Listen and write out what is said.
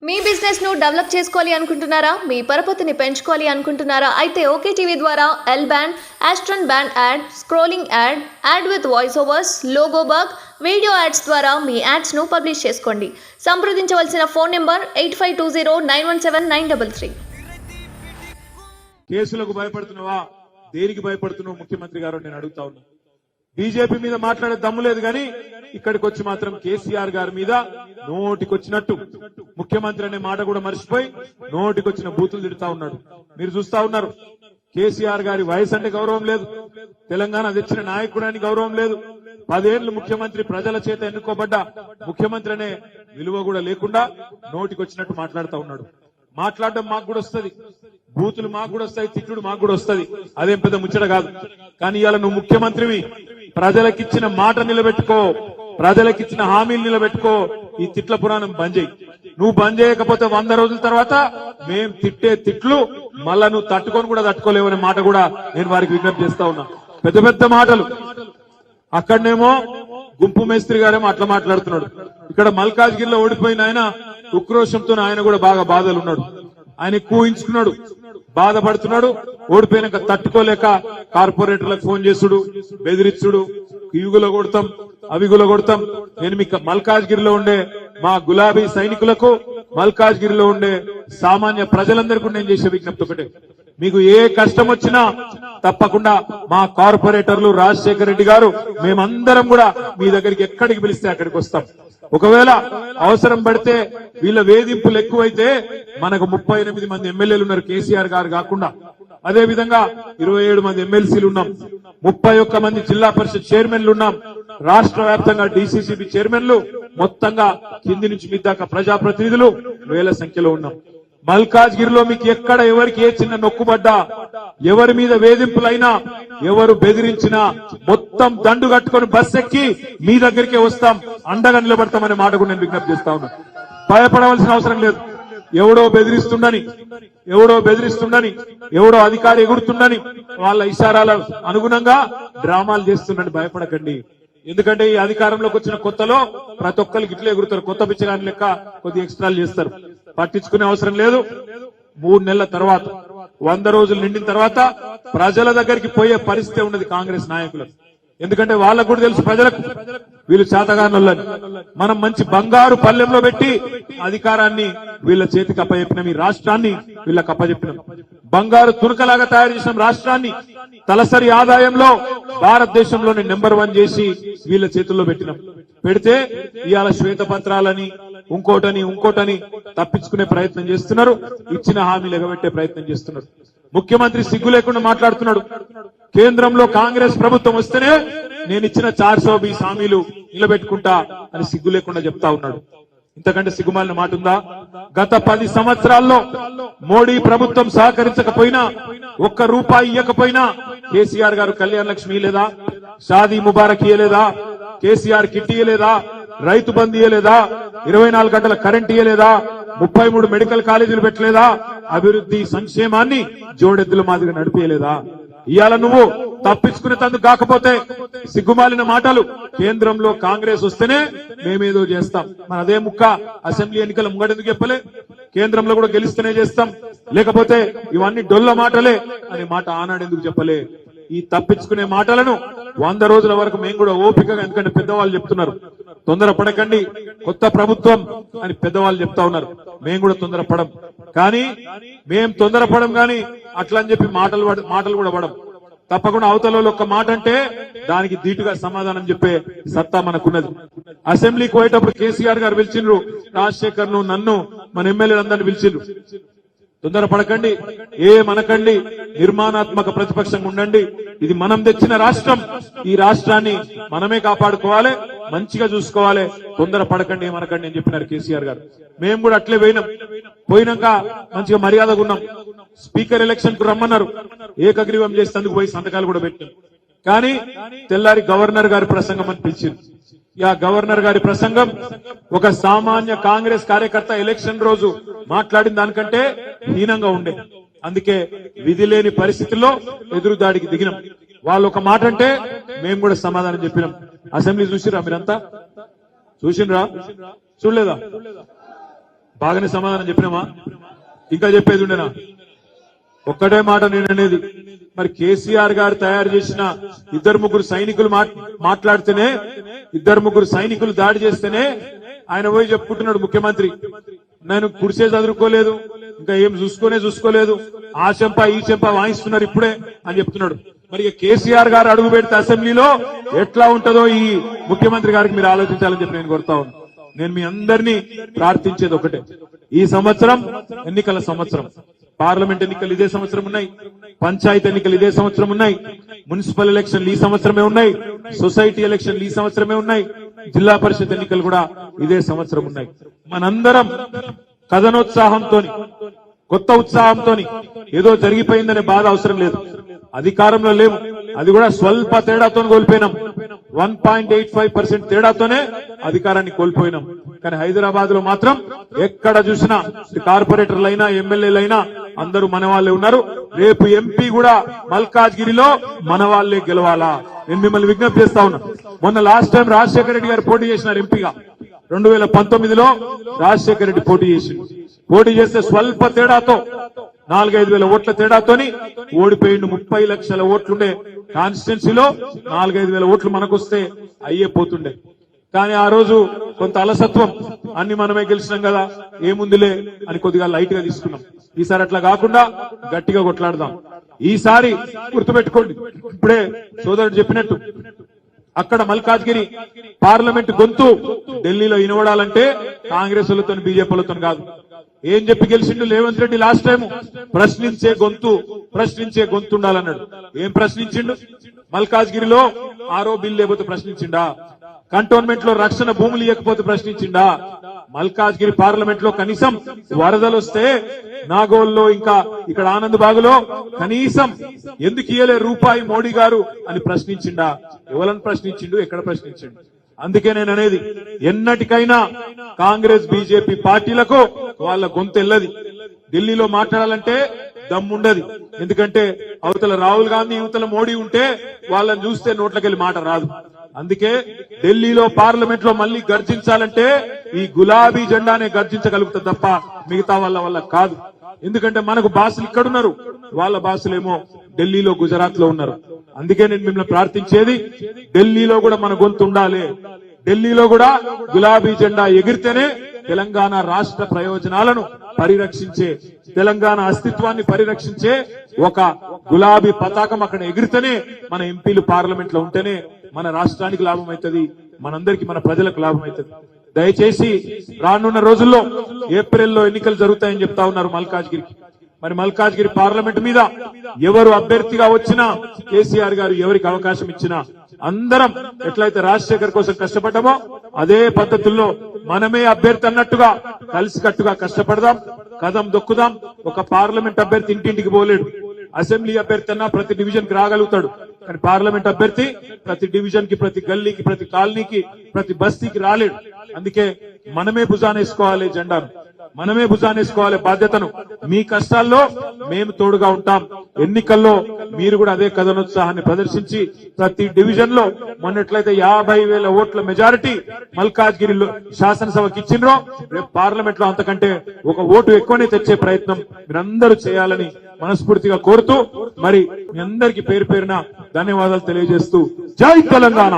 మీ business ను develop చేసుకోవాలి అనుకుంటున్నారా? మీ పరపతిని పెంచుకోవాలి అనుకుంటున్నారా? అయితే ఓకే టీవీ ద్వారా ఎల్ బ్యాండ్, ఆస్ట్రన్ band ad, scrolling ad, ad with voice overs, logo bug, video ads ద్వారా మీ యాడ్స్ ను పబ్లిష్ చేసుకోండి. సంప్రదించవలసిన ఫోన్ నెంబర్ 8520917933. కేసులకు భయపడుతున్నావా? దేనికి భయపడుతున్నావు ముఖ్యమంత్రి గారు నేను అడుగుతా ఉన్నా. బీజేపీ మీద మాట్లాడే దమ్ము లేదు కానీ ఇక్కడికి వచ్చి మాత్రం కేసీఆర్ గారి మీద నోటికొచ్చినట్టు ముఖ్యమంత్రి అనే మాట కూడా మర్చిపోయి నోటికొచ్చిన బూతులు తిడుతా ఉన్నాడు. మీరు చూస్తా ఉన్నారు. కేసీఆర్ గారి వయసు అంటే గౌరవం లేదు, తెలంగాణ తెచ్చిన నాయకుడానికి గౌరవం లేదు, 10 ఏళ్లు ముఖ్యమంత్రి ప్రజల చేత ఎన్నుకోబడ్డ ముఖ్యమంత్రి అనే విలువ కూడా లేకుండా నోటికొచ్చినట్టు మాట్లాడుతా ఉన్నాడు. మాట్లాడడం మాకు కూడా వస్తుంది, బూతులు మాకు కూడా వస్తాయి, తిట్టుడు మాకు కూడా వస్తుంది, అదేం పెద్ద ముచ్చట కాదు. కానీ ఇవాళ నువ్వు ముఖ్యమంత్రివి, ప్రజలకిచ్చిన మాట నిలబెట్టుకో, ప్రజలకిచ్చిన హామీలు నిలబెట్టుకో. ఈ తిట్ల పురాణం బంద్ చేయి. నువ్వు బంద్ చేయకపోతే 100 రోజుల తర్వాత మేం తిట్టే తిట్లు మళ్ళా నువ్వు తట్టుకొని కూడా తట్టుకోలేవనే మాట కూడా నేను వారికి విజ్ఞప్తి చేస్తా ఉన్నా. పెద్ద పెద్ద మాటలు. అక్కడనేమో గుంపు మేస్త్రి గారేమో అట్లా మాట్లాడుతున్నాడు, ఇక్కడ మల్కాజ్గిరిలో ఓడిపోయిన ఆయన ఉక్రోషంతో ఆయన కూడా బాగా బాధలు ఉన్నాడు. ఆయన కూయించుకున్నాడు, బాధపడుతున్నాడు. ఓడిపోయినాక తట్టుకోలేక కార్పొరేటర్లకు ఫోన్ చేసుడు, బెదిరించుడు, ఇవిగులో కొడతాం అవిగులో కొడతాం. నేను మీకు మల్కాజ్గిరిలో ఉండే మా గులాబీ సైనికులకు, మల్కాజ్గిరిలో ఉండే సామాన్య ప్రజలందరికీ నేను చేసే విజ్ఞప్తి ఒకటే, మీకు ఏ కష్టం వచ్చినా తప్పకుండా మా కార్పొరేటర్లు రాజశేఖర రెడ్డి గారు మేమందరం కూడా మీ దగ్గరికి ఎక్కడికి పిలిస్తే అక్కడికి వస్తాం. ఒకవేళ అవసరం పడితే వీళ్ళ వేధింపులు ఎక్కువైతే మనకు 38 మంది ఎమ్మెల్యేలు ఉన్నారు కేసీఆర్ గారు కాకుండా. అదే విధంగా 27 మంది ఎమ్మెల్సీలు ఉన్నాం, 31 మంది జిల్లా పరిషత్ చైర్మన్లు ఉన్నాం, రాష్ట్ర వ్యాప్తంగా డీసీసీబీ చైర్మన్లు, మొత్తంగా కింది నుంచి మీ దాకా ప్రజాప్రతినిధులు వేల సంఖ్యలో ఉన్నాం. మల్కాజ్గిరిలో మీకు ఎక్కడ ఎవరికి ఏ చిన్న నొక్కుబడ్డా, ఎవరి మీద వేధింపులైనా, ఎవరు బెదిరించినా మొత్తం దండు కట్టుకొని బస్ ఎక్కి మీ దగ్గరికే వస్తాం, అండగా నిలబడతామనే మాట కూడా నేను విజ్ఞప్తి చేస్తా ఉన్నా. భయపడవలసిన అవసరం లేదు. ఎవడో బెదిరిస్తుండని, ఎవడో అధికారి ఎగురుతుండని వాళ్ళ ఇషారాల అనుగుణంగా డ్రామాలు చేస్తుండని భయపడకండి. ఎందుకంటే ఈ అధికారంలోకి వచ్చిన కొత్తలో ప్రతి ఒక్కరికి ఇట్లా ఎగురుతారు, కొత్త పిచ్చగాని లెక్క కొద్ది ఎక్స్ట్రాలు చేస్తారు. పట్టించుకునే అవసరం లేదు. 3 నెలల తర్వాత 100 రోజులు నిండిన తర్వాత ప్రజల దగ్గరికి పోయే పరిస్థితి ఉన్నది కాంగ్రెస్ నాయకులకు. ఎందుకంటే వాళ్ళకు కూడా తెలుసు ప్రజలకు వీళ్ళు చేతగానోళ్ళని. మనం మంచి బంగారు పల్లెంలో పెట్టి అధికారాన్ని వీళ్ళ చేతికి అప్పచెప్పినాం, ఈ రాష్ట్రాన్ని వీళ్ళకి అప్పచెప్పినాం. బంగారు తునకలాగా తయారు చేసిన రాష్ట్రాన్ని తలసరి ఆదాయంలో భారతదేశంలోనే నెంబర్ 1 చేసి వీళ్ళ చేతుల్లో పెట్టినాం. పెడితే ఇవాళ శ్వేతపత్రాలని ఇంకోటని తప్పించుకునే ప్రయత్నం చేస్తున్నారు, ఇచ్చిన హామీలు ఎగబెట్టే ప్రయత్నం చేస్తున్నారు. ముఖ్యమంత్రి సిగ్గు లేకుండా మాట్లాడుతున్నాడు. కేంద్రంలో కాంగ్రెస్ ప్రభుత్వం వస్తేనే నేను ఇచ్చిన 420 హామీలు నిలబెట్టుకుంటా అని సిగ్గు లేకుండా చెప్తా ఉన్నాడు. ఇంతకంటే సిగ్గుమాలిన మాట ఉందా? గత 10 సంవత్సరాల్లో మోడీ ప్రభుత్వం సహకరించకపోయినా, ₹1 ఇవ్వకపోయినా కేసీఆర్ గారు కళ్యాణ లక్ష్మి ఇయ్యలేదా, షాదీ ముబారక్ ఇయ్యలేదా, కేసీఆర్ కిట్ ఇయ్యలేదా, రైతు బంధు ఇయ్యలేదా, 24 గంటల కరెంట్ ఇయ్యలేదా, 33 మెడికల్ కాలేజీలు పెట్టలేదా, అభివృద్ధి సంక్షేమాన్ని జోడెద్దుల మాదిరిగా నడిపేయలేదా? ఇవాళ నువ్వు తప్పించుకునే తందుకు కాకపోతే సిగ్గుమాలిన మాటలు. కేంద్రంలో కాంగ్రెస్ వస్తేనే మేమేదో చేస్తాం, మన అదే ముక్క అసెంబ్లీ ఎన్నికల ముంగడెందుకు చెప్పలే? కేంద్రంలో కూడా గెలిస్తేనే చేస్తాం, లేకపోతే ఇవన్నీ డొల్ల మాటలే అనే మాట ఆనాడు ఎందుకు చెప్పలే? ఈ తప్పించుకునే మాటలను 100 రోజుల వరకు మేము కూడా ఓపికగా, ఎందుకంటే పెద్దవాళ్ళు చెప్తున్నారు తొందరపడకండి, కొత్త ప్రభుత్వం అని పెద్దవాళ్ళు చెప్తా ఉన్నారు. మేము కూడా తొందరపడం, కానీ మేం తొందరపడం గాని అట్లా అని చెప్పి మాటలు కూడా పడం. తప్పకుండా అవతల ఒక్క మాట అంటే దానికి ధీటుగా సమాధానం చెప్పే సత్తా మనకున్నది. అసెంబ్లీకి పోయేటప్పుడు కేసీఆర్ గారు పిలిచిండ్రు, రాజశేఖర్ ను, నన్ను, మన ఎమ్మెల్యేలందరినీ పిలిచిండ్రు. తొందరపడకండి, మనకండి, నిర్మాణాత్మక ప్రతిపక్షంగా ఉండండి. ఇది మనం తెచ్చిన రాష్ట్రం, ఈ రాష్ట్రాన్ని మనమే కాపాడుకోవాలి, మంచిగా చూసుకోవాలి, తొందరపడకండి, మనకండి అని చెప్పినారు కేసీఆర్ గారు. మేము కూడా అట్లే పోయినాక మంచిగా మర్యాదగా ఉన్నాం. స్పీకర్ ఎలక్షన్ కు రమ్మన్నారు, ఏకగ్రీవం చేసేందుకు పోయి సంతకాలు కూడా పెట్టాం. కానీ తెల్లారి గవర్నర్ గారి ప్రసంగం అని పిలిచింది. గవర్నర్ గారి ప్రసంగం ఒక సామాన్య కాంగ్రెస్ కార్యకర్త ఎలక్షన్ రోజు మాట్లాడిన దానికంటే హీనంగా ఉండే. అందుకే విధి లేని పరిస్థితుల్లో ఎదురుదాడికి దిగినాం. వాళ్ళు ఒక మాట అంటే మేము కూడా సమాధానం చెప్పినాం. అసెంబ్లీ చూసిరా? మీరంతా చూసినరా? చూడలేదా? బాగానే సమాధానం చెప్పినామా? ఇంకా చెప్పేది ఉండేనా? ఒక్కటే మాట నేను అనేది, మరి కేసీఆర్ గారు తయారు చేసిన ఇద్దరు ముగ్గురు సైనికులు మాట్లాడితేనే, ఇద్దరు ముగ్గురు సైనికులు దాడి చేస్తేనే ఆయన పోయి చెప్పుకుంటున్నాడు ముఖ్యమంత్రి, నేను కుర్చే చదువుకోలేదు, ఇంకా ఏం చూసుకోలేదు, ఆ చెంప ఈ చెంప వాయిస్తున్నారు ఇప్పుడే అని చెప్తున్నాడు. మరి కేసీఆర్ గారు అడుగు పెడితే అసెంబ్లీలో ఎట్లా ఉంటుందో ఈ ముఖ్యమంత్రి గారికి మీరు ఆలోచించాలని చెప్పి నేను కోరుతా ఉన్నాను. నేను మీ అందరినీ ప్రార్థించేది ఒకటే, ఈ సంవత్సరం ఎన్నికల సంవత్సరం, పార్లమెంట్ ఎన్నికలు ఇదే సంవత్సరం ఉన్నాయి, పంచాయతీ ఎన్నికలు ఇదే సంవత్సరం ఉన్నాయి, మున్సిపల్ ఎలక్షన్లు ఈ సంవత్సరమే ఉన్నాయి, సొసైటీ ఎలక్షన్లు ఈ సంవత్సరమే ఉన్నాయి, జిల్లా పరిషత్ ఎన్నికలు కూడా ఇదే సంవత్సరం ఉన్నాయి. మనందరం కథనోత్సాహంతో, కొత్త ఉత్సాహంతో ఏదో జరిగిపోయిందనే బాధ అవసరం లేదు. అధికారంలో లేము, అది కూడా స్వల్ప తేడాతో కోల్పోయినాం. 1.85% తేడాతోనే అధికారాన్ని కోల్పోయినాం. కానీ హైదరాబాద్ లో మాత్రం ఎక్కడ చూసినా కార్పొరేటర్లైనా ఎమ్మెల్యేలైనా అందరూ మన వాళ్ళే ఉన్నారు. రేపు ఎంపీ కూడా మల్కాజ్గిరిలో మన వాళ్ళే గెలవాలా. నేను మిమ్మల్ని విజ్ఞప్తి చేస్తా ఉన్నా. మొన్న లాస్ట్ టైం రాజశేఖర రెడ్డి గారు పోటీ చేసినారు ఎంపీగా. 2019లో రాజశేఖర రెడ్డి పోటీ చేస్తే స్వల్ప తేడాతో 4-5 వేల ఓట్ల తేడాతోని ఓడిపోయిండు. 30 లక్షల ఓట్లుండే కాన్స్టిట్యున్సీలో 4-5 వేల ఓట్లు మనకొస్తే అయ్యే పోతుండే. కానీ ఆ రోజు కొంత అలసత్వం, అన్ని మనమే గెలిచినాం కదా ఏముందిలే అని కొద్దిగా లైట్ గా తీసుకున్నాం. ఈసారి అట్లా కాకుండా గట్టిగా కొట్లాడదాం. ఈసారి గుర్తుపెట్టుకోండి, ఇప్పుడే సోదరుడు చెప్పినట్టు అక్కడ మల్కాజ్గిరి పార్లమెంట్ గొంతు ఢిల్లీలో వినబడాలంటే కాంగ్రెస్ వాళ్ళతో బీజేపీలతో కాదు. ఏం చెప్పి గెలిచిండు రేవంత్ రెడ్డి లాస్ట్ టైం? ప్రశ్నించే గొంతు ఉండాలన్నాడు. ఏం ప్రశ్నించిండు? మల్కాజ్గిరిలో ఆరో బిల్ లేకపోతే ప్రశ్నించిండా? కంటోన్మెంట్ లో రక్షణ భూములు ఇవ్వకపోతే ప్రశ్నించిండా? మల్కాజ్గిరి పార్లమెంట్ లో కనీసం వరదలు వస్తే నాగోల్లో ఇంకా ఇక్కడ ఆనంద్ బాగులో కనీసం ఎందుకు ఇయ్యలే రూపాయి మోడీ గారు అని ప్రశ్నించిండా? ఎవరని ప్రశ్నించిండు? ఎక్కడ ప్రశ్నించిండు? అందుకే నేను అనేది, ఎన్నటికైనా కాంగ్రెస్ బీజేపీ పార్టీలకు వాళ్ళ గొంతు ఎల్లది. ఢిల్లీలో మాట్లాడాలంటే దమ్ముండది. ఎందుకంటే అవతల రాహుల్ గాంధీ యువతల మోడీ ఉంటే వాళ్ళని చూస్తే నోట్లకెళ్ళి మాట రాదు. అందుకే ఢిల్లీలో పార్లమెంట్ లో మళ్ళీ గర్జించాలంటే ఈ గులాబీ జెండానే గర్జించగలుగుతుంది తప్ప మిగతా వల్ల కాదు. ఎందుకంటే మనకు బాసులు ఇక్కడున్నారు, వాళ్ళ బాసులేమో ఢిల్లీలో గుజరాత్ లో ఉన్నారు. అందుకే నేను మిమ్మల్ని ప్రార్థించేది, ఢిల్లీలో కూడా మన గొంతు ఉండాలి. ఢిల్లీలో కూడా గులాబీ జెండా ఎగిరితేనే తెలంగాణ రాష్ట్ర ప్రయోజనాలను పరిరక్షించే, తెలంగాణ అస్తిత్వాన్ని పరిరక్షించే ఒక గులాబీ పతాకం అక్కడ ఎగిరితేనే మన ఎంపీలు పార్లమెంట్ లో ఉంటేనే మన రాష్ట్రానికి లాభం అవుతుంది, మనందరికి మన ప్రజలకు లాభం అవుతుంది. దయచేసి రానున్న రోజుల్లో ఏప్రిల్లో ఎన్నికలు జరుగుతాయని చెప్తా ఉన్నారు మల్కాజ్గిరికి. మరి మల్కాజ్గిరి పార్లమెంట్ మీద ఎవరు అభ్యర్థిగా వచ్చినా, కేసీఆర్ గారు ఎవరికి అవకాశం ఇచ్చినా అందరం ఎట్లయితే రాజశేఖర్ కోసం కష్టపడ్డామో అదే పద్ధతుల్లో మనమే అభ్యర్థి అన్నట్టుగా కలిసికట్టుగా కష్టపడదాం, కదం దొక్కుదాం. ఒక పార్లమెంట్ అభ్యర్థి ఇంటింటికి పోలేడు. అసెంబ్లీ అభ్యర్థి అన్నా ప్రతి డివిజన్ కి రాగలుగుతాడు. కానీ పార్లమెంట్ అభ్యర్థి ప్రతి డివిజన్ కి, ప్రతి గల్లీకి, ప్రతి కాలనీకి, ప్రతి బస్తీకి రాలేడు. అందుకే మనమే భుజానేసుకోవాలి జెండాను, మనమే భుజానేసుకోవాలి బాధ్యతను. మీ కష్టాల్లో మేము తోడుగా ఉంటాం. ఎన్నికల్లో మీరు కూడా అదే కథనోత్సాహాన్ని ప్రదర్శించి ప్రతి డివిజన్ లో మొన్నట్లయితే 50,000 ఓట్ల మెజారిటీ మల్కాజ్గిరిలో శాసనసభకి ఇచ్చిండ్రో, రేపు పార్లమెంట్ లో అంతకంటే ఒక ఓటు ఎక్కువనే తెచ్చే ప్రయత్నం మీరందరూ చేయాలని మనస్ఫూర్తిగా కోరుతూ, మరి మీ అందరికీ పేరు పేరున ధన్యవాదాలు తెలియజేస్తూ జై తెలంగాణ.